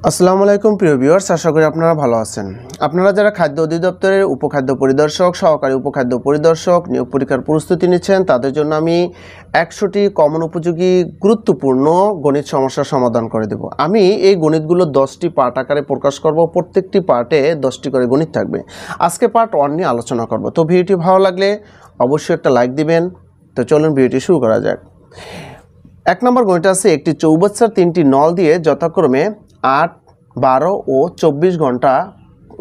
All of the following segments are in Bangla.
আসসালামু আলাইকুম প্রিয় ভিউয়ার্স, আশা করি আপনারা ভালো আছেন। আপনারা যারা খাদ্য অধিদপ্তরের উপখাদ্য পরিদর্শক, সহকারী উপখাদ্য পরিদর্শক নিয়োগ পরীক্ষার প্রস্তুতি নিচ্ছেন, তাদের জন্য আমি 100টি কমন উপযোগী গুরুত্বপূর্ণ গণিত সমস্যার সমাধান করে দেব। আমি এই গণিতগুলো 10টি পার্ট আকারে প্রকাশ করব। প্রত্যেকটি পার্টে 10টি করে গণিত থাকবে। আজকে পার্ট 1 নিয়ে আলোচনা করব। তো ভিডিওটি ভালো লাগলে অবশ্যই একটা লাইক দিবেন। তো চলুন ভিডিওটি শুরু করা যাক। 1 নম্বর গণিত আছে, একটি চৌবাচ্চার 3টি নল দিয়ে যথাক্রমে 8, 12 ও 24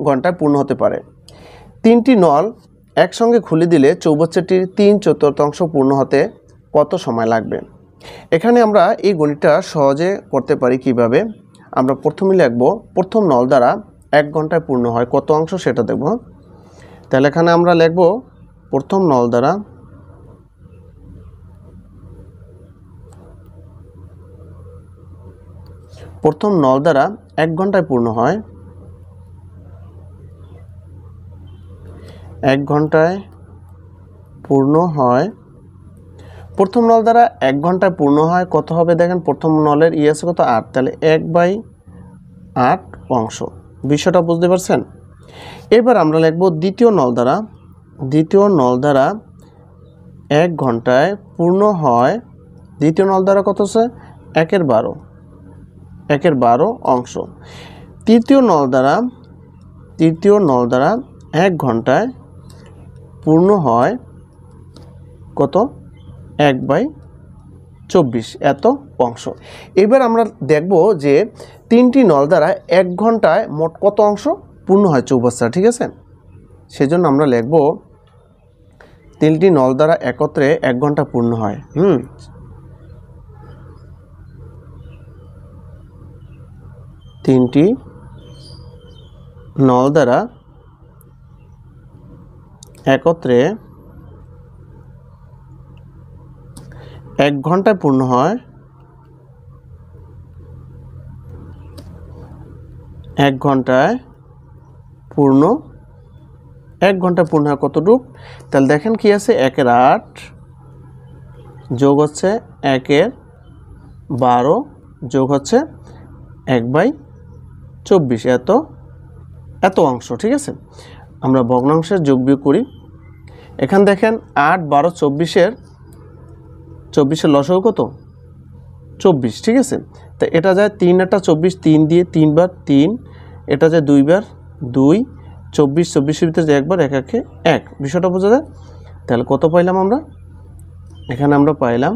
ঘন্টায় পূর্ণ হতে পারে। 3টি নল একসঙ্গে খুলে দিলে চৌবাচ্চাটির 3/4 পূর্ণ হতে কত সময় লাগবে? এখানে আমরা এই গণিতটা সহজে করতে পারি কিভাবে। আমরা প্রথমে লিখব, প্রথম নল দ্বারা 1 ঘন্টায় পূর্ণ হয় কত অংশ সেটা দেখব। তাহলে এখানে আমরা লিখব প্রথম নল দ্বারা 1 ঘন্টায় পূর্ণ হয়, 1 ঘন্টায় পূর্ণ হয়। প্রথম নল দ্বারা 1 ঘন্টায় পূর্ণ হয় কত হবে দেখেন, প্রথম নলের আছে কত 8, তাহলে 1/8 অংশ। বিষয়টা বুঝতে পারছেন? এবার আমরা লিখব দ্বিতীয় নল দ্বারা 1 ঘন্টায় পূর্ণ হয়। দ্বিতীয় নল দ্বারা কত আছে? 1/12 অংশ। তৃতীয় নল দ্বারা 1 ঘন্টায় পূর্ণ হয় কত? 1/24 এত অংশ। এবার আমরা দেখব যে 3টি নল দ্বারা 1 ঘন্টায় মোট কত অংশ পূর্ণ হয় চৌবাচ্চা, ঠিক আছে? সেজন্য আমরা লিখব 3টি নল দ্বারা একত্রে 1 ঘন্টা পূর্ণ হয়। 3টি নল দ্বারা একত্রে 1 ঘন্টায় পূর্ণ হয়, 1 ঘন্টায় পূর্ণ হয় কতটুক? তাহলে দেখেন কি আছে, 1/8 যোগ হচ্ছে 1/12 যোগ হচ্ছে 1/24 এত অংশ, ঠিক আছে? আমরা ভগ্নাংশের যোগ বিয়োগ করি। এখানে দেখেন 8, 12, 24-এর লসাগু কত? 24, ঠিক আছে? তো এটা যায় 3 × 24, 3 দিয়ে 3 বার 3, এটা যায় 2 বার 2, 24-24-এর ভিতরে যায় 1 বার, 1 1 বিষয়টা বোঝা যায়? তাহলে কত পাইলাম আমরা? এখানে আমরা পাইলাম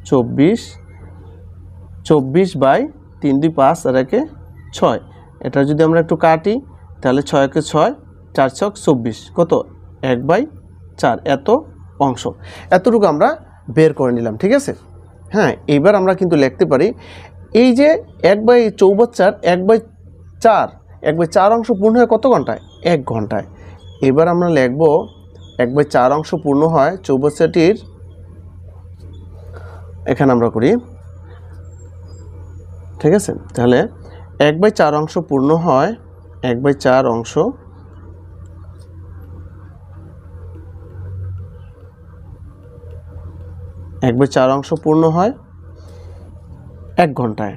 24/3, 2 5 আর 1 6। এটা যদি আমরা একটু কাটি তাহলে 6 × 6, 4 × 24 কত? 1/4 এত অংশ। এতটুকু আমরা বের করে নিলাম, ঠিক আছে? হ্যাঁ, এইবার আমরা কিন্তু লিখতে পারি এই যে চৌবাচ্চার 1/4 অংশ পূর্ণ হয় কত ঘন্টায়? 1 ঘন্টায়। এবার আমরা লিখব 1/4 অংশ পূর্ণ হয় চৌবাচ্চাটির, এখানে আমরা করি, ঠিক আছে? তাহলে 1/4 অংশ পূর্ণ হয়, 1/4 অংশ পূর্ণ হয় 1 ঘন্টায়।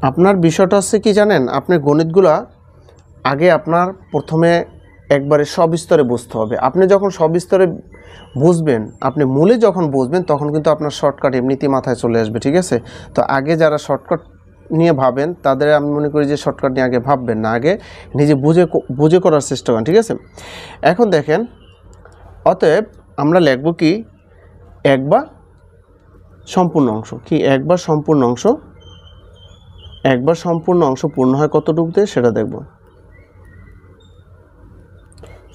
আপনার বিষয়টা হচ্ছে কি জানেন, আপনি গণিতগুলা আগে আপনার প্রথমে একবারে সবিস্তরে বুঝতে হবে। আপনি যখন সবিস্তরে বুঝবেন, আপনি মূলে যখন বুঝবেন, তখন কিন্তু আপনার শর্টকাট এমনিতেই মাথায় চলে আসবে, ঠিক আছে? তো আগে যারা শর্টকাট নিয়ে ভাবেন তাদের আমি মনে করি যে শর্টকাট নিয়ে আগে ভাববেন না, আগে নিজে বুঝে করার চেষ্টা করেন, ঠিক আছে? এখন দেখেন, অতএব আমরা লিখব কি 1/, সম্পূর্ণ অংশ কি 1/, সম্পূর্ণ অংশ। 1/, সম্পূর্ণ অংশ পূর্ণ হয় কতটুকু দিয়ে সেটা দেখব।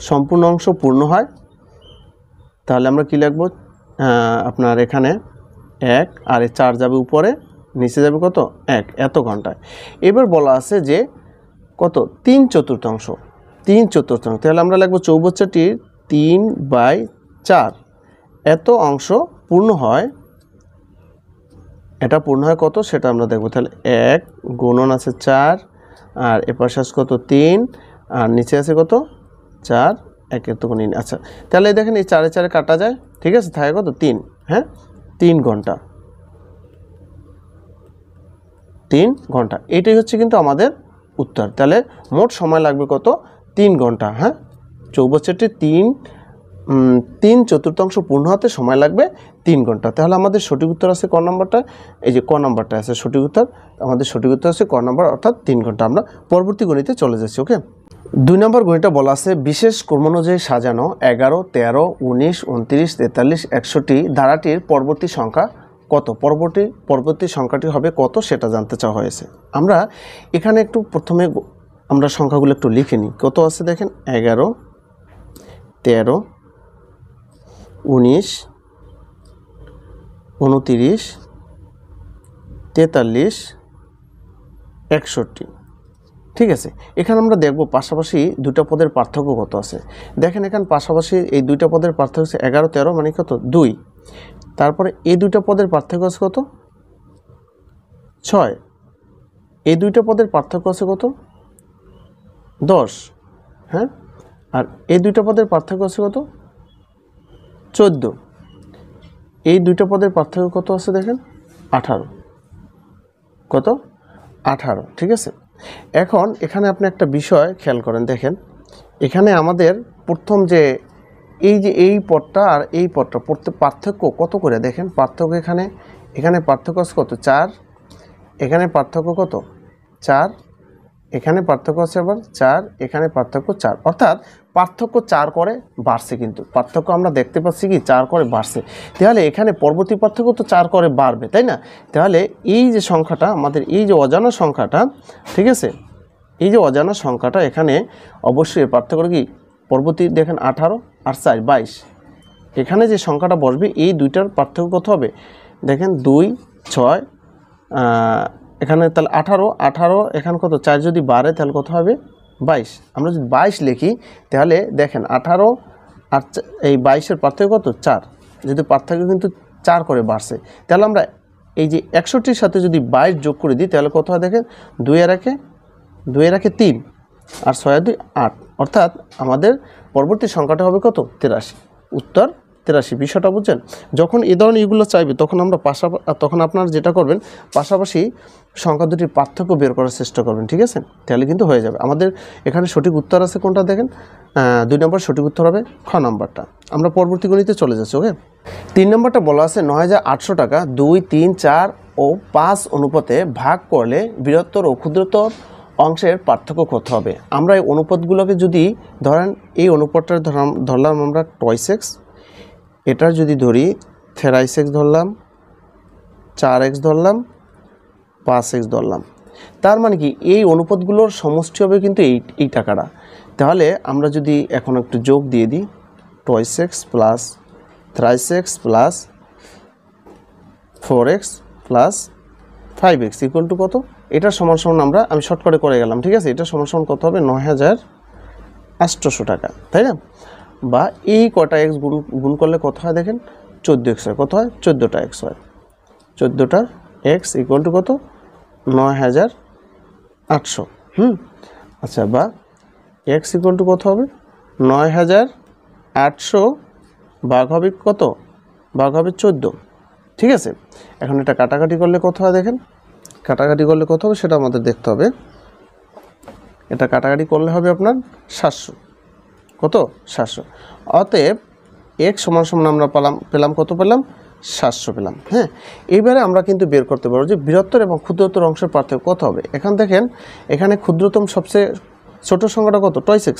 সম্পূর্ণ অংশ পূর্ণ হয়, তাহলে আমরা কি লিখব? আপনার এখানে 1 আর 4 যাবে উপরে, নিচে যাবে কত? 1 এত ঘন্টায়। এবার বলা আছে যে কত? 3/4 তাহলে আমরা লিখব চৌবাচ্চাটির 3/4 এত অংশ পূর্ণ হয়। এটা পূর্ণ হয় কত সেটা আমরা দেখব। তাহলে 1 গুণন আছে 4 আর এপাশে আছে কত? 3 আর নিচে আছে কত? 4, 1 তো গুণ। আচ্ছা, তাহলে দেখেন এই 4 4 কাটা যায়, ঠিক আছে? থাকে কত? 3। হ্যাঁ, 3 ঘন্টা। 3 ঘন্টা। এটাই হচ্ছে কিন্তু আমাদের উত্তর। তাহলে মোট সময় লাগবে কত? 3 ঘন্টা। হ্যাঁ, চৌবচ্চাটি 3/4 পূর্ণ হতে সময় লাগবে 3 ঘন্টা। তাহলে আমাদের সঠিক উত্তর আছে ক নম্বরটা? এই যে ক নম্বরটা আছে সঠিক উত্তর। আমাদের সঠিক উত্তর আছে ক নম্বর, অর্থাৎ 3 ঘন্টা। আমরা পরবর্তী গণিতে চলে যাচ্ছি। ওকে, 2 নম্বর গণিতটা বলা আছে বিশেষ ক্রমানুযায়ী সাজানো 11, 13, 19, 29, 43, 61টি ধারাটির পরবর্তী সংখ্যা কত? পরবর্তী সংখ্যাটি হবে কত সেটা জানতে চাওয়া হয়েছে। আমরা এখানে একটু প্রথমে আমরা সংখ্যাগুলো একটু লিখে নিই। কত আছে দেখেন? 11, 13, 19, 29, 43, 61। ঠিক আছে, এখানে আমরা দেখব পাশাপাশি দুটো পদের পার্থক্য কত আছে। দেখেন এখানে পাশাপাশি এই দুইটা পদের পার্থক্য আছে 11, 13 মানে কত? 2। তারপরে এই দুইটা পদের পার্থক্য আছে কত? 6। এই দুইটা পদের পার্থক্য আছে কত? 10। হ্যাঁ, আর এই দুইটা পদের পার্থক্য আছে কত? 14। এই দুইটা পদের পার্থক্য কত আছে দেখেন? 18। কত? 18। ঠিক আছে, এখন এখানে আপনি একটা বিষয় খেয়াল করেন। দেখেন এখানে আমাদের প্রথম যে এই পদটা আর এই পদটা পার্থক্য কত করে দেখেন? পার্থক্য এখানে পার্থক্য আছে কত? 4। এখানে পার্থক্য কত? 4। এখানে পার্থক্য আছে আবার 4। এখানে পার্থক্য 4, অর্থাৎ পার্থক্য 4 করে বাড়ছে। কিন্তু পার্থক্য আমরা দেখতে পাচ্ছি কি 4 করে বাড়ছে। তাহলে এখানে পরবর্তী পার্থক্য তো 4 করে বাড়বে, তাই না? তাহলে এই যে সংখ্যাটা আমাদের, এই যে অজানা সংখ্যাটা, ঠিক আছে, এই যে অজানা সংখ্যাটা এখানে অবশ্যই পার্থক্য কি পরবর্তী দেখেন 18 আর 4 22। এখানে যে সংখ্যাটা বসবে এই দুইটার পার্থক্য কত হবে দেখেন? 2, 6, এখানে তাহলে 18 এখানে কত? 4 যদি বাড়ে তাহলে কত হবে? 22। আমরা যদি 22 লিখি তাহলে দেখেন 18 আর এই 22-এর পার্থক্য কত? 4। যদি পার্থক্য কিন্তু 4 করে বাড়ছে, তাহলে আমরা এই যে 61-র সাথে যদি 22 যোগ করে দিই তাহলে কত হয় দেখেন? 2 এর একে 3 আর 6 আর 2 8, অর্থাৎ আমাদের পরবর্তী সংখ্যাটা হবে কত? 83। উত্তর 83। বিষয়টা বুঝছেন? যখন এই ধরনের এগুলো চাইবে তখন আমরা তখন আপনারা যেটা করবেন, পাশাপাশি সংখ্যা দুটির পার্থক্য বের করার চেষ্টা করবেন। ঠিক আছে, তাহলে কিন্তু হয়ে যাবে। আমাদের এখানে সঠিক উত্তর আছে কোনটা দেখেন? 2 নম্বর সঠিক উত্তর হবে খ নম্বরটা। আমরা পরবর্তী গণিতে চলে যাচ্ছি। ওকে, 3 নম্বরটা বলা আছে 9800 টাকা 2, 3, 4 ও 5 অনুপাতে ভাগ করলে বৃহত্তর ও ক্ষুদ্রতর অংশের পার্থক্য কত হবে? আমরা এই অনুপাতগুলোকে যদি ধরেন, এই অনুপাতটা ধরলাম আমরা 2x, এটার যদি ধরি 3x ধরলাম, 4x ধরলাম, 5x ধরলাম। তার মানে কি এই অনুপাতগুলোর সমষ্টি হবে কিন্তু এই টাকাটা। তাহলে আমরা যদি এখন একটু যোগ দিয়ে দিই, 2x plus 3x plus 4x plus 5x equal to কত? এটা সমান আমি শর্টকাটে করে গেলাম। ঠিক আছে, এটা সমান কত হবে? 9800 টাকা, তাই না? বা এই কটা এক্স গুণ করলে কত হয় দেখেন? 14x হয়। কত হয়? 14টা এক্স হয়। 14টা এক্স ইকুয়াল টু কত? 9800। আচ্ছা, বা এক্স ইকুয়াল টু কত হবে? 9800 ভাগ হবে কত? ভাগ হবে 14। ঠিক আছে, এখন এটা কাটাকাটি করলে কত হয় দেখেন? কাটাকাটি করলে কত হবে সেটা আমাদের দেখতে হবে। এটা কাটাকাটি করলে হবে আপনার 700। কত? 700। অতএব এক্স সমান আমরা পেলাম কত? পেলাম 700 পেলাম। হ্যাঁ, এইবারে আমরা কিন্তু বের করতে পারবো যে বৃহত্তর এবং ক্ষুদ্রতর অংশের পার্থক্য কত হবে। এখন দেখেন এখানে ক্ষুদ্রতম সবচেয়ে ছোট সংখ্যাটা কত? 2x।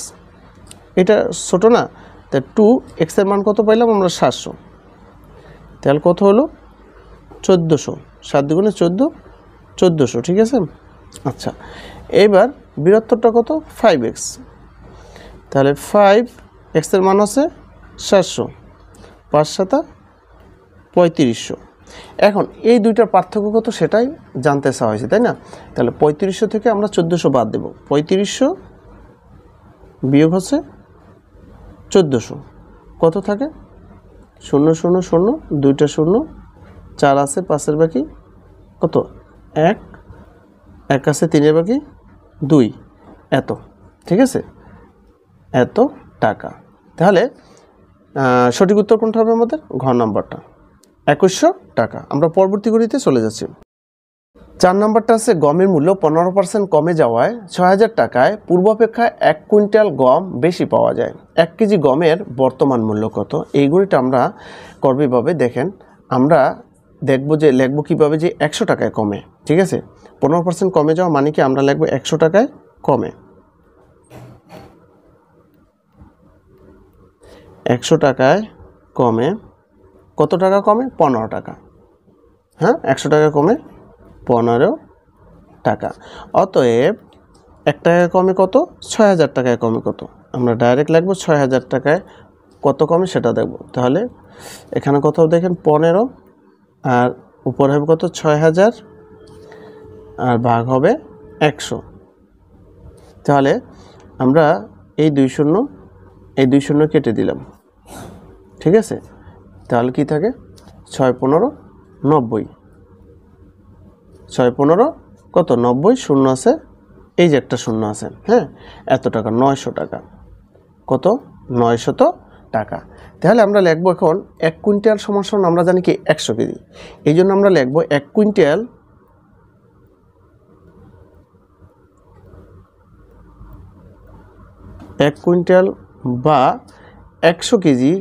এটা ছোট না, তাই 2x এর মান কত পাইলাম আমরা? 700। তাহলে কত হলো? 1400। 7 দুগুণে 14, 1400। ঠিক আছে, আচ্ছা, এবার বৃহত্তরটা কত? 5x। তাহলে 5x এর মান আছে 700, 5 7 3500। এখন এই দুইটার পার্থক্য কত সেটাই জানতে চাওয়া হয়েছে, তাই না? তাহলে 3500 থেকে আমরা 1400 বাদ দেব। 3500 বিয়োগ হচ্ছে 1400, কত থাকে? 0 0 0, 2টা 0, 4 আছে, 5-এর বাকি কত? 1, 1 আছে, 3-এর বাকি 2, এত। ঠিক আছে, এত টাকা। তাহলে সঠিক উত্তর কোনটা হবে আমাদের? ঘ নাম্বারটা, 2100 টাকা। আমরা পরবর্তী গণিতে চলে যাচ্ছি। 4 নম্বরটা আছে গমের মূল্য 15% কমে যাওয়ায় 6000 টাকায় পূর্বাপেক্ষা 1 কুইন্টাল গম বেশি পাওয়া যায়। 1 কেজি গমের বর্তমান মূল্য কত? এইগুলিটা আমরা করব এভাবে। দেখেন, আমরা দেখব যে লিখব কীভাবে, যে 100 টাকায় কমে। ঠিক আছে, 15% কমে যাওয়া মানে কি আমরা লিখব 100 টাকায় কমে। 100 টাকায় কমে কত টাকা কমে? 15 টাকা। হ্যাঁ, 100 টাকা কমে 15 টাকা। অতএব 1 টাকায় কমে কত? 6000 টাকায় কমে কত? আমরা ডাইরেক্ট লিখব 6000 টাকায় কত কমে সেটা দেখব। তাহলে এখানে কত দেখেন 15, আর উপরে হবে কত? 6000, আর ভাগ হবে 100। তাহলে আমরা এই 2 শূন্য কেটে দিলাম। ঠিক আছে, তাহলে কি থাকে? 6 15 90। 6 15 কত? 90। শূন্য আছে, এই যে একটা শূন্য আছে। হ্যাঁ, এত টাকা 900 টাকা। কত? 900 টাকা। তাহলে আমরা লিখব এখন 1 কুইন্টাল সমান আমরা জানি কি 100 কেজি। এই জন্য আমরা লিখব 1 কুইন্টাল বা 100 কেজি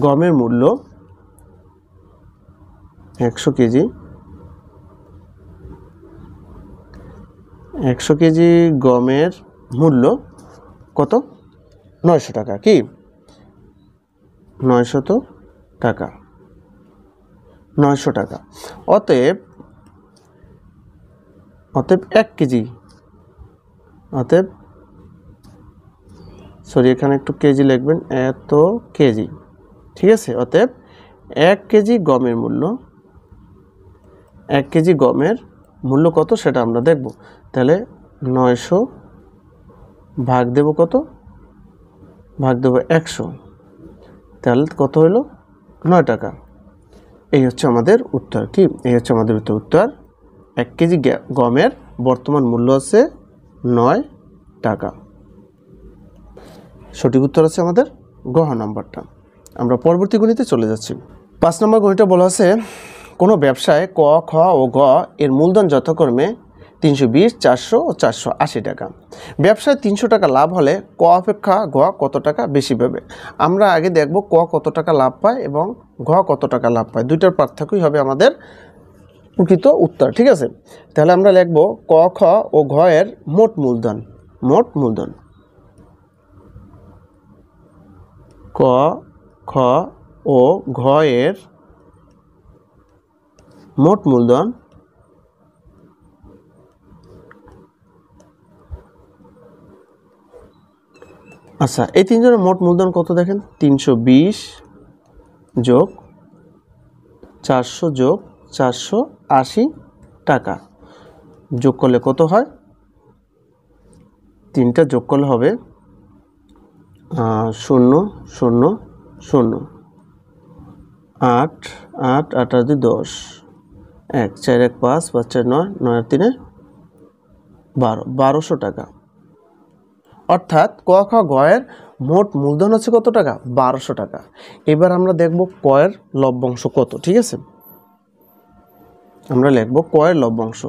গমের মূল্য, 100 কেজি গমের মূল্য কত? 900 টাকা। কি? 900 টাকা। 900 টাকা। অতএব 1 কেজি, এখানে একটু কেজি লিখবেন, এত কেজি। ঠিক আছে, অতএব 1 কেজি গমের মূল্য, 1 কেজি গমের মূল্য কত সেটা আমরা দেখব। তাহলে 900 ভাগ দেব কত? ভাগ দেব 100। তাহলে কত হলো? 9 টাকা। এই হচ্ছে আমাদের উত্তর। কি? এই হচ্ছে আমাদের উত্তর। 1 কেজি গমের বর্তমান মূল্য আছে 9 টাকা। সঠিক উত্তর আছে আমাদের গ নাম্বারটা। আমরা পরবর্তী গণিতে চলে যাচ্ছি। 5 নম্বর গণিতটা বলা আছে, কোনো ব্যবসায় ক, খ ও গ এর মূলধন যথাক্রমে 320, 400 ও 480 টাকা। ব্যবসায় 300 টাকা লাভ হলে ক অপেক্ষা গ কত টাকা বেশি পাবে? আমরা আগে দেখব ক কত টাকা লাভ পায় এবং ঘ কত টাকা লাভ পায়। দুইটার পার্থক্যই হবে আমাদের প্রকৃত উত্তর। ঠিক আছে, তাহলে আমরা লিখব ক, খ ও ঘ এর মোট মূলধন। ক, খ ও ঘ এর মোট মূলধন আচ্ছা, এই তিনজনের মোট মূলধন কত দেখেন? 320 যোগ 400 যোগ 480 টাকা। যোগ করলে কত হয়? তিনটা যোগ করলে হবে 0 0 0 8 8 8 আর 2 10 1 4 1 5 5 4 9 9 আর 3 12 1200 টাকা। অর্থাৎ ক, খ, গ এর মোট মূলধন হচ্ছে কত টাকা? 1200 টাকা। এবার আমরা দেখব ক এর লভ্যাংশ কত। ঠিক আছে, আমরা লিখব ক এর লভ্যাংশ।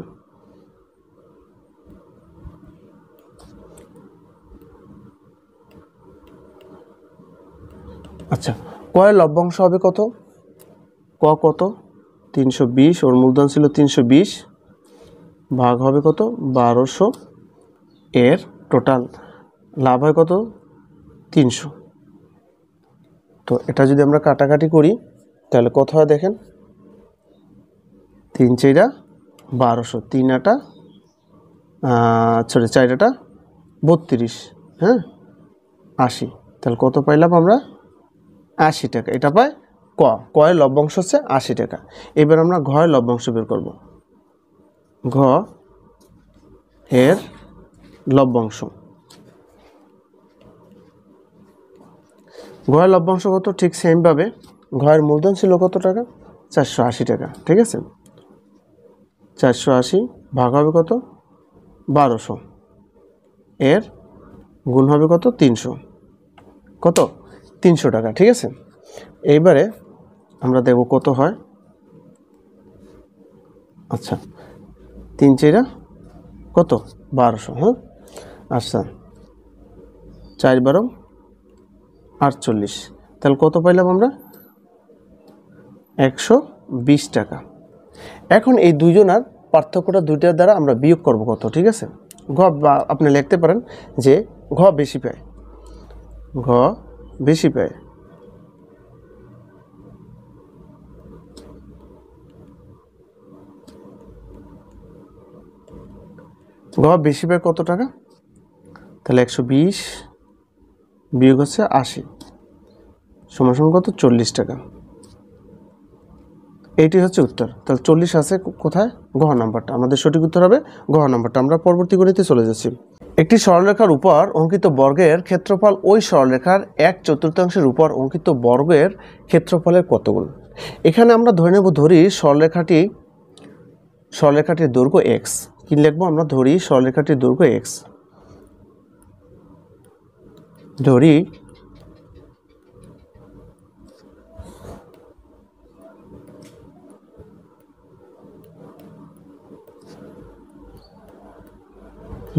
আচ্ছা, ক এর লভ্যাংশ হবে কত? ক কত? 320, ওর মূলধন ছিল 320, ভাগ হবে কত? 1200, এর টোটাল লাভ হয় কত? 300। তো এটা যদি আমরা কাটাকাটি করি তাহলে কত হয় দেখেন? 3 4 1200, 3 8 4 8 32, হ্যাঁ 80। তাহলে কত পাইলাম আমরা? 80 টাকা। এটা পাই ক। ক এর লভ্যাংশ হচ্ছে 80 টাকা। এবার আমরা ঘ এর লভ্যাংশ বের করব। ঘ এর লভ্যাংশ, ঘ এর লভ্যাংশ কত? ঠিক সেমভাবে ঘ এর মূলধন ছিল কত টাকা? 480 টাকা। ঠিক আছে, 480 ভাগ হবে কত? 1200, এর গুণ হবে কত? 300। কত? 300 টাকা। ঠিক আছে, এইবারে আমরা দেখব কত হয়। আচ্ছা, 3 4 কত 1200। হ্যাঁ আচ্ছা 4 12 48, তাহলে কত পাইলাম আমরা 120 টাকা। এখন এই দুইজনের পার্থক্যটা দুইটার দ্বারা আমরা বিয়োগ করব কত, ঠিক আছে। ঘ বা আপনি লিখতে পারেন যে ঘ বেশি পায়, ঘ বেশি পায়। ঘ বেশি পায় কত টাকা, তাহলে 120 বিয়োগ হচ্ছে 80 সমান সমান কত 40 টাকা। এইটি হচ্ছে উত্তর। তাহলে 40 আছে কোথায়, ঘ নাম্বারটা আমাদের সঠিক উত্তর হবে, ঘ নাম্বারটা। আমরা পরবর্তী গণিতে চলে যাচ্ছি। একটি সরলরেখার উপর অঙ্কিত বর্গের ক্ষেত্রফল ওই সরলরেখার 1/4 উপর অঙ্কিত বর্গের ক্ষেত্রফলের কত গুণ। এখানে আমরা ধরি সরলরেখাটির দৈর্ঘ্য x। কি লিখবো আমরা, ধরি সরলরেখাটির দৈর্ঘ্য x,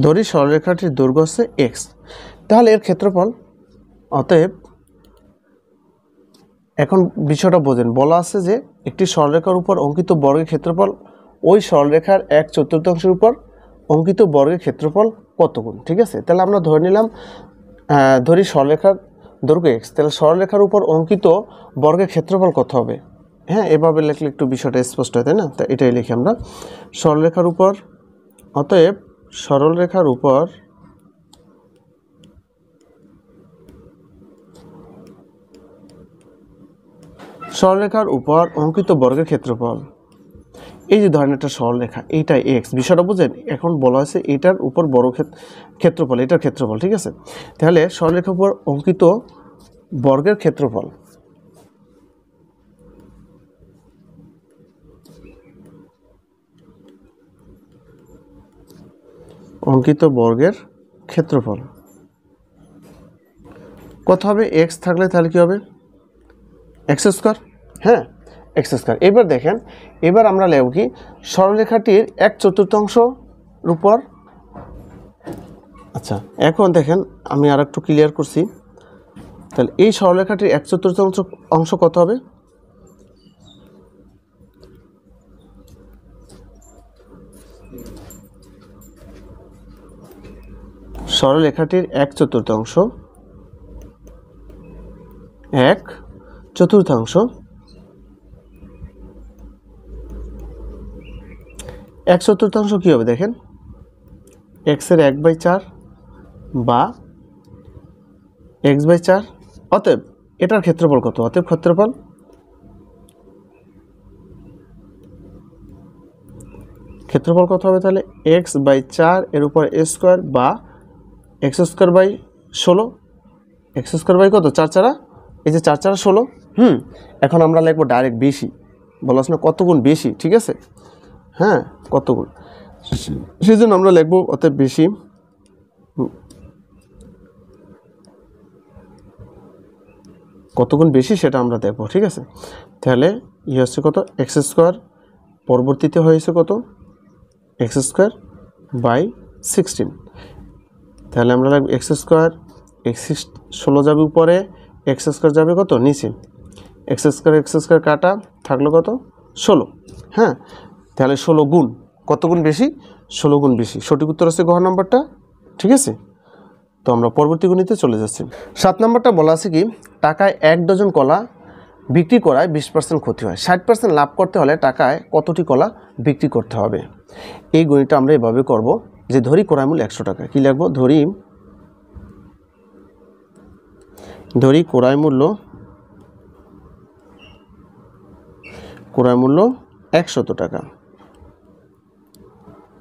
ধরি সরলরেখাটির দৈর্ঘ্য হচ্ছে x, তাহলে এর ক্ষেত্রফল। অতএব এখন বিষয়টা বোঝেন, বলা আছে যে একটি সরলরেখার উপর অঙ্কিত বর্গের ক্ষেত্রফল ওই সরলরেখার 1/4 উপর অঙ্কিত বর্গের ক্ষেত্রফল কত গুণ, ঠিক আছে। তাহলে আমরা ধরে নিলাম, ধরি সরলরেখার দৈর্ঘ্য x, তাহলে সরলরেখার উপর অঙ্কিত বর্গের ক্ষেত্রফল কত হবে। হ্যাঁ এভাবে লিখলে একটু বিষয়টা স্পষ্ট হয়, তাই না। তা এটাই লিখি আমরা, সরলরেখার উপর, অতএব সরলরেখার উপর অঙ্কিত বর্গের ক্ষেত্রফল। এই যে ধরেন একটা সরলরেখা, এইটাই x, বিষয়টা বুঝেন। এখন বলা হয়েছে এটার উপর বড় ক্ষেত্রফল, এটার ক্ষেত্রফল, ঠিক আছে। তাহলে সরলরেখার উপর অঙ্কিত বর্গের ক্ষেত্রফল, কত হবে, x থাকলে তাহলে কি হবে x স্কয়ার। হ্যাঁ x স্কয়ার। এবার দেখেন, এবার আমরা লিখব কি, সরলরেখাটির 1/4 উপর। আচ্ছা এখন দেখেন আমি আর একটু ক্লিয়ার করছি, তাহলে এই সরলরেখাটির 1/4 অংশ কত হবে, সরলরেখাটির 1/4 1/4 কি হবে দেখেন, x এর 1/4 বা x/4। অতএব এটার ক্ষেত্রফল কত, অতএব ক্ষেত্রফল কত হবে, তাহলে x/4 এর উপর a স্কয়ার বা x²/16, x² কত 4 4, এই যে 4 4 16। এখন আমরা লিখবো ডাইরেক্ট বেশি, বলা আছে না কত গুণ বেশি, ঠিক আছে। হ্যাঁ কত গুণ, সেই জন্য আমরা লিখবো অতএব বেশি। কত গুণ বেশি সেটা আমরা দেখবো, ঠিক আছে। তাহলে হচ্ছে কত x², পরবর্তীতে হয়েছে কত x²/16। তাহলে আমরা লিখব x², x16 যাবে উপরে, x² যাবে কত নিচে, x² কাটা থাকলো কত 16। হ্যাঁ তাহলে 16 গুণ, কত গুণ বেশি, 16 গুণ বেশি। সঠিক উত্তর আছে ঘ নাম্বারটা, ঠিক আছে। তো আমরা পরবর্তী গণিতে চলে যাচ্ছি। 7 নাম্বারটা বলা আছে কি, টাকায় 1 ডজন কলা বিক্রি করায় 20% ক্ষতি হয়, 60% লাভ করতে হলে টাকায় কতটি কলা বিক্রি করতে হবে। এই গণিতটা আমরা এভাবে করব যে ধরি ক্রয় মূল্য 100 টাকা। কি লিখব, ধরি ক্রয় মূল্য 100 টাকা,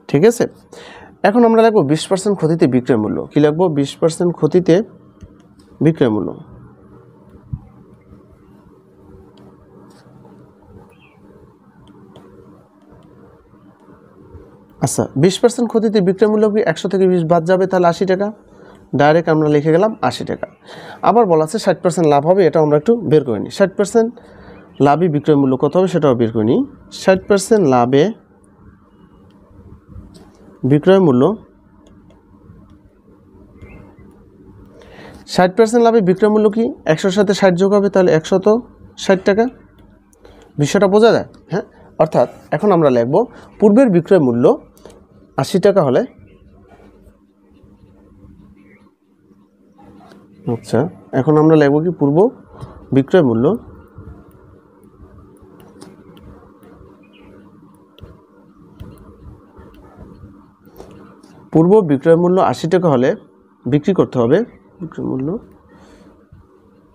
ঠিক আছে। এখন আমরা লিখব 20% ক্ষতিতে বিক্রয় মূল্য। কি লিখব, 20% ক্ষতিতে বিক্রয় মূল্য। আচ্ছা 20% ক্ষতিতে বিক্রয় মূল্য কি 100 থেকে 20 বাদ যাবে, তাহলে 80 টাকা। ডাইরেক্ট আমরা লিখে গেলাম 80 টাকা। আবার বলা আছে 60% লাভ হবে, এটা আমরা একটু বের করে নিই। 60% লাভে বিক্রয় মূল্য কত হবে সেটাও বের করে নিই। 60% লাভে বিক্রয় মূল্য 60% লাভে বিক্রয় মূল্য কি 100-র সাথে 60 যোগ হবে, তাহলে 160 টাকা। বিষয়টা বোঝা যায়? হ্যাঁ, অর্থাৎ এখন আমরা লিখব পূর্বের বিক্রয় মূল্য 80 টাকা হলে, আচ্ছা এখন আমরা লিখব কি পূর্ব বিক্রয় মূল্য পূর্ব বিক্রয় মূল্য 80 টাকা হলে বিক্রি করতে হবে, বিক্রয় মূল্য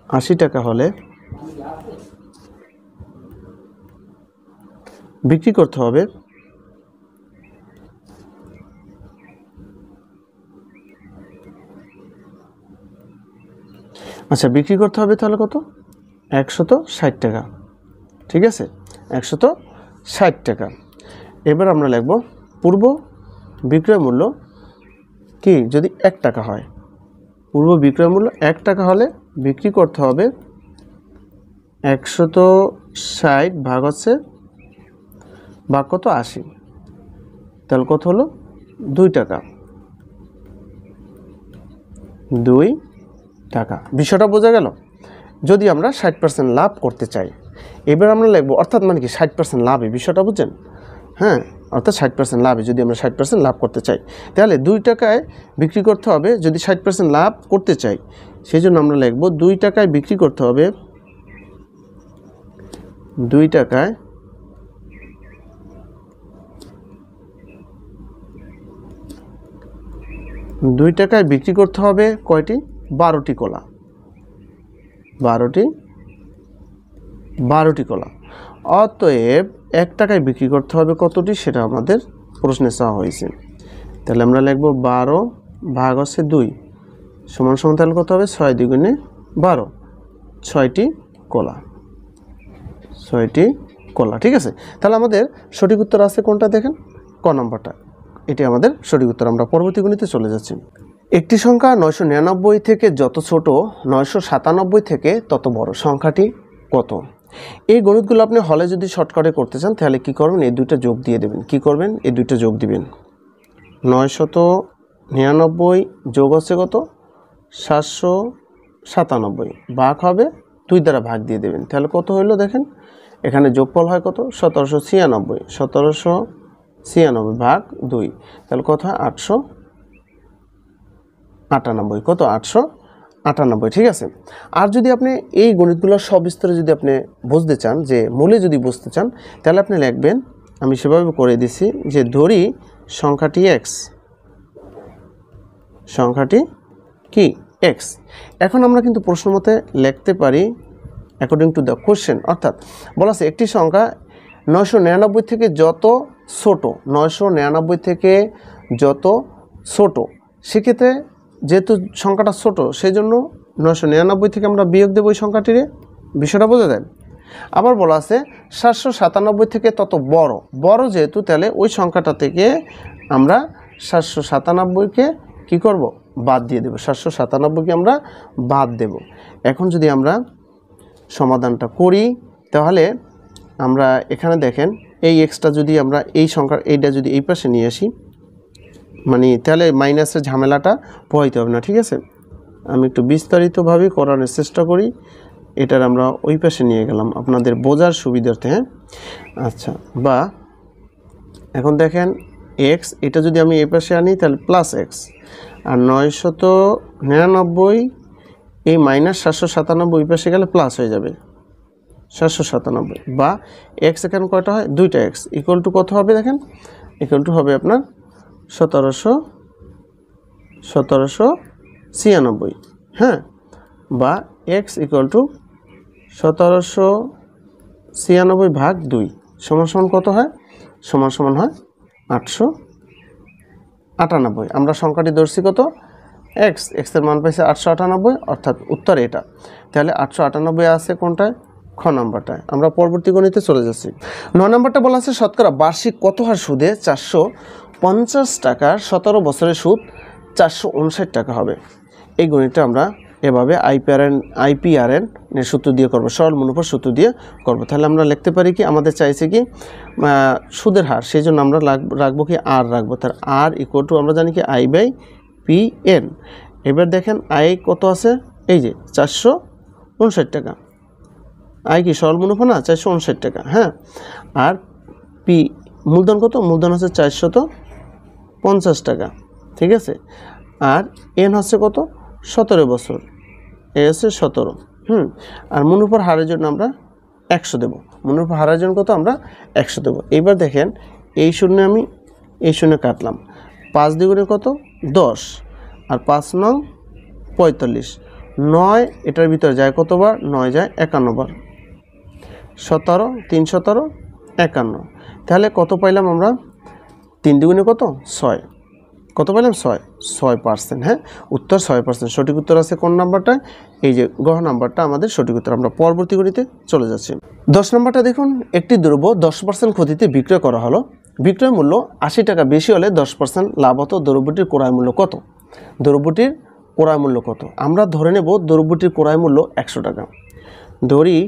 80 টাকা হলে বিক্রি করতে হবে আচ্ছা বিক্রি করতে হবে তাহলে কত 160 টাকা, ঠিক আছে 160 টাকা। এবার আমরা লিখব পূর্ব বিক্রয় মূল্য কি যদি 1 টাকা হয়, পূর্ব বিক্রয় মূল্য 1 টাকা হলে বিক্রি করতে হবে 160 ভাগ হচ্ছে ভাগ কত 80, তাহলে কত হলো 2 টাকা, 2 টাকা। বিষয়টা বোঝা গেল? যদি আমরা 60% লাভ করতে চাই, এবার আমরা লিখব অর্থাৎ মানে কি 60% লাভে, বিষয়টা বুঝছেন? হ্যাঁ, অর্থাৎ 60% লাভে যদি আমরা 60% লাভ করতে চাই, তাহলে 2 টাকায় বিক্রি করতে হবে। যদি 60% লাভ করতে চাই সেই জন্য আমরা লিখব 2 টাকায় বিক্রি করতে হবে, 2 টাকায় বিক্রি করতে হবে কয়টি 12টি কলা, 12টি কলা। অতএব 1 টাকায় বিক্রি করতে হবে কতটি সেটা আমাদের প্রশ্নে চাওয়া হয়েছে। তাহলে আমরা লিখব 12 ভাগ হচ্ছে 2 সমান সমান তাহলে কত হবে 6 দ্বিগুণে 12, 6টি কলা, 6টি কলা, ঠিক আছে। তাহলে আমাদের সঠিক উত্তর আছে কোনটা দেখেন, ক নম্বরটা, এটি আমাদের সঠিক উত্তর। আমরা পরবর্তী গণিতে চলে যাচ্ছি। একটি সংখ্যা 999 থেকে যত ছোট 997 থেকে তত বড়, সংখ্যাটি কত? এই গণিতগুলো আপনি হলে যদি শর্টকাটে করতে চান তাহলে কি করবেন, এই দুইটা যোগ দিয়ে দেবেন। কি করবেন, এই দুইটা যোগ দিবেন। 999 যোগ হচ্ছে কত 797, ভাগ হবে 2 দ্বারা ভাগ দিয়ে দেবেন, তাহলে কত হইলো দেখেন, এখানে যোগফল হয় কত 1796, 1796 ভাগ 2, তাহলে কত হয় 898, কত 898, ঠিক আছে। আর যদি আপনি এই গণিতগুলোর সবিস্তারে যদি আপনি বুঝতে চান, যে মূলে যদি বুঝতে চান, তাহলে আপনি লিখবেন, আমি সেভাবে করে দিছি যে ধরি সংখ্যাটি x, সংখ্যাটি কি x। এখন আমরা কিন্তু প্রশ্ন মতে লিখতে পারি অ্যাকর্ডিং টু দ্য কোশ্চেন, অর্থাৎ বলা আছে একটি সংখ্যা 999 থেকে যত ছোট, 999 থেকে যত ছোট, সেক্ষেত্রে যেহেতু সংখ্যাটা ছোট সেই জন্য 999 থেকে আমরা বিয়োগ দেব ওই সংখ্যাটিরে, বিষয়টা বোঝা যায়। আবার বলা আছে 797 থেকে তত বড়, বড় যেহেতু তাহলে ওই সংখ্যাটা থেকে আমরা 797কে কি করব বাদ দিয়ে দেব, 797কে আমরা বাদ দেব। এখন যদি আমরা সমাধানটা করি তাহলে আমরা এখানে দেখেন এই এক্সটা যদি আমরা এই সংখ্যার এইটা যদি এই পাশে নিয়ে আসি, মানে তাহলে মাইনাসের ঝামেলাটা পোহাইতে হবে না, ঠিক আছে। আমি একটু বিস্তারিতভাবে করানোর চেষ্টা করি, এটার আমরা ওই পাশে নিয়ে গেলাম আপনাদের বোঝার সুবিধার্থে, হ্যাঁ আচ্ছা। বা এখন দেখেন এক্স, এটা যদি আমি এই পাশে আনি তাহলে প্লাস এক্স, আর 999 এই মাইনাস 797 ওই পাশে গেলে প্লাস হয়ে যাবে 797, বা এক্স এখানে কয়টা হয় 2টা এক্স, ইকুয়াল টু কত হবে দেখেন, ইকুয়াল টু হবে আপনার 1796, হ্যাঁ, বা এক্স ইকুয়াল টু 1796 ভাগ 2 সমান সমান কত হয়, সমান সমান হয় 898। আমরা সংখ্যাটি ধরছি কত এক্স, এক্সের মান পাইছে 898, অর্থাৎ উত্তর এটা। তাহলে 898 আছে কোনটায়, খ নাম্বারটায়। আমরা পরবর্তী গণিতে চলে যাচ্ছি। 9 নম্বরটা বলা আছে শতকরা বার্ষিক কত হার সুদে 450 টাকার 17 বছরের সুদ 459 টাকা হবে। এই গণিতটা আমরা এভাবে আইপিআরএন এর সূত্র দিয়ে করব, সরল মুনাফার সূত্র দিয়ে করব। তাহলে আমরা লিখতে পারি কি, আমাদের চাইছে কি সুদের হার, সেই জন্য আমরা রাখবো কি আর রাখবো। তার আর ইকুয়াল টু আমরা জানি কি I/PN। এবার দেখেন আই কত আছে, এই যে 459 টাকা। আই কি সরল মুনাফা না, 459 টাকা। হ্যাঁ, আর পি মূলধন কত, মূলধন হচ্ছে 450 টাকা, ঠিক আছে। আর এন হচ্ছে কত, 17 বছর, এ হচ্ছে 17। আর মুনাফার হারের জন্য আমরা 100 দেব, মুনাফার হারের জন্য কত আমরা 100 দেব। এইবার দেখেন এই শূন্য আমি এই শূন্য কাটলাম, 5 দ্বিগুণে কত 10, আর 5 নং 45, 9 এটার ভিতরে যায় কতবার, 9 যায় 51 বার, 17, 3 17 51। তাহলে কত পাইলাম আমরা, 3 দ্বিগুণে কত 6, কত পাইলাম 6%। হ্যাঁ, উত্তর 6%। সঠিক উত্তর আছে কোন নাম্বারটা, এই যে গ নাম্বারটা আমাদের সঠিক উত্তর। আমরা পরবর্তী গণিতে চলে যাচ্ছি। 10 নাম্বারটা দেখুন, একটি দ্রব্য 10% ক্ষতিতে বিক্রয় করা হলো, বিক্রয় মূল্য 80 টাকা বেশি হলে 10% লাভ হতো, দ্রব্যটির ক্রয় মূল্য কত? দ্রব্যটির ক্রয় মূল্য কত? আমরা ধরে নেব দ্রব্যটির ক্রয় মূল্য 100 টাকা। ধরি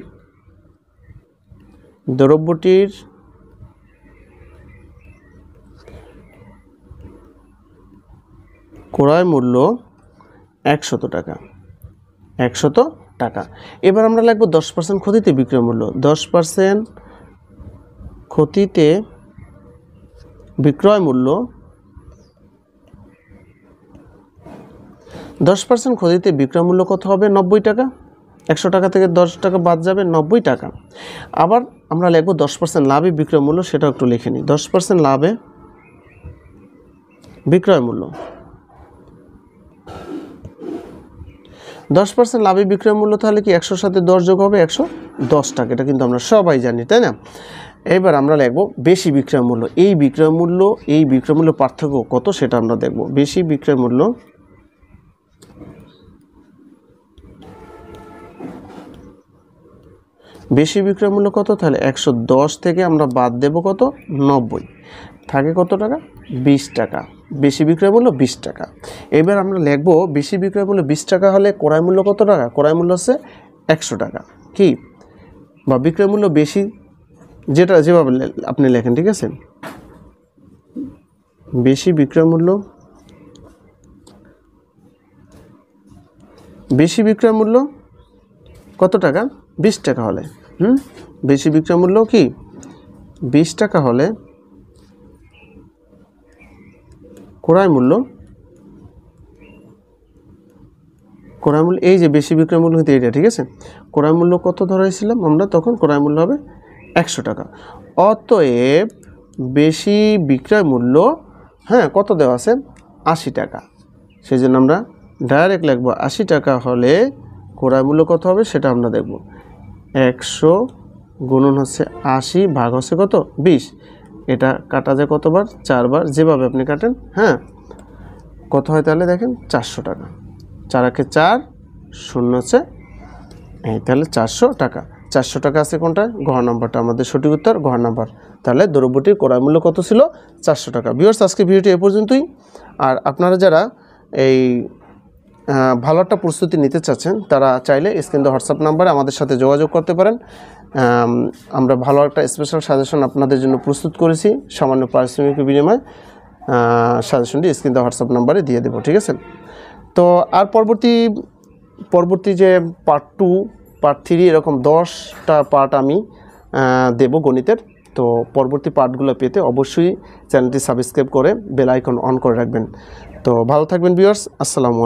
দ্রব্যটির ক্রয় মূল্য 100 টাকা, 100 টাকা। এবার আমরা লিখব 10% ক্ষতিতে বিক্রয় মূল্য, 10% ক্ষতিতে বিক্রয় মূল্য, 10% ক্ষতিতে বিক্রয় মূল্য কত হবে, 90 টাকা। 100 টাকা থেকে 10 টাকা বাদ যাবে, 90 টাকা। আবার আমরা লিখব 10% লাভে বিক্রয় মূল্য, সেটাও একটু লিখে নিই। 10% লাভে বিক্রয় মূল্য, 10% লাভে বিক্রয় মূল্য, তাহলে কি 100 সাথে 10 যোগ হবে 110 টাকা। এটা কিন্তু আমরা সবাই জানি, তাই না? এবার আমরা লিখব বেশি বিক্রয় মূল্য। এই বিক্রয় মূল্য পার্থক্য কত সেটা আমরা দেখব। বেশি বিক্রয় মূল্য, বেশি বিক্রয় মূল্য কত, তাহলে 110 থেকে আমরা বাদ দেব কত, 90, থাকে কত টাকা, 20 টাকা। বেশি বিক্রয় মূল্য 20 টাকা। এবার আমরা লিখব বেশি বিক্রয় মূল্য 20 টাকা হলে ক্রয় মূল্য কত টাকা, ক্রয় মূল্য হচ্ছে 100 টাকা। কি, বা বিক্রয় মূল্য বেশি, যেভাবে আপনি লেখেন, ঠিক আছে। বেশি বিক্রয় মূল্য, বেশি বিক্রয় মূল্য কত টাকা, 20 টাকা হলে, বেশি বিক্রয় মূল্য কি 20 টাকা হলে ক্রয় মূল্য, এই যে বেশি বিক্রয় মূল্য হইতে এটা, ঠিক আছে। ক্রয় মূল্য কত ধরেছিলাম আমরা তখন, ক্রয় মূল্য হবে 100 টাকা। অতএব বেশি বিক্রয় মূল্য, হ্যাঁ, কত দেওয়া আছে, 80 টাকা। সেই জন্য আমরা ডাইরেক্ট লিখব 80 টাকা হলে ক্রয় মূল্য কত হবে সেটা আমরা দেখব। 100 গুণন হচ্ছে 80 ভাগ হচ্ছে কত, 20। এটা কাটা যায় কতবার, 4 বার, যেভাবে আপনি কাটেন। হ্যাঁ, কত হয় তাহলে দেখেন, 400 টাকা। 4 একে 4, 0 হচ্ছে এই, তাহলে 400 টাকা। 400 টাকা আছে কোনটা, ঘ নাম্বারটা আমাদের সঠিক উত্তর, ঘ নাম্বার। তাহলে দ্রব্যটির ক্রয় মূল্য কত ছিল, 400 টাকা। ভিউয়ার্স, আজকে ভিডিওটি এ পর্যন্তই। আর আপনারা যারা এই ভালো একটা প্রস্তুতি নিতে চাচ্ছেন, তারা চাইলে স্ক্রিন দেওয়া হোয়াটসঅ্যাপ নাম্বারে আমাদের সাথে যোগাযোগ করতে পারেন। আমরা ভালো একটা স্পেশাল সাজেশন আপনাদের জন্য প্রস্তুত করেছি, সামান্য পারিশ্রমিকের বিনিময়ে। সাজেশনটি স্ক্রিন দেওয়া হোয়াটসঅ্যাপ নাম্বারে দিয়ে দেবো, ঠিক আছে। তো আর পরবর্তী যে পার্ট 2, পার্ট 3 এরকম 10টা পার্ট আমি দেব গণিতের। তো পরবর্তী পার্টগুলো পেতে অবশ্যই চ্যানেলটি সাবস্ক্রাইব করে বেল আইকন অন করে রাখবেন। তো ভালো থাকবেন ভিউয়ার্স, আসসালামু আলাইকুম।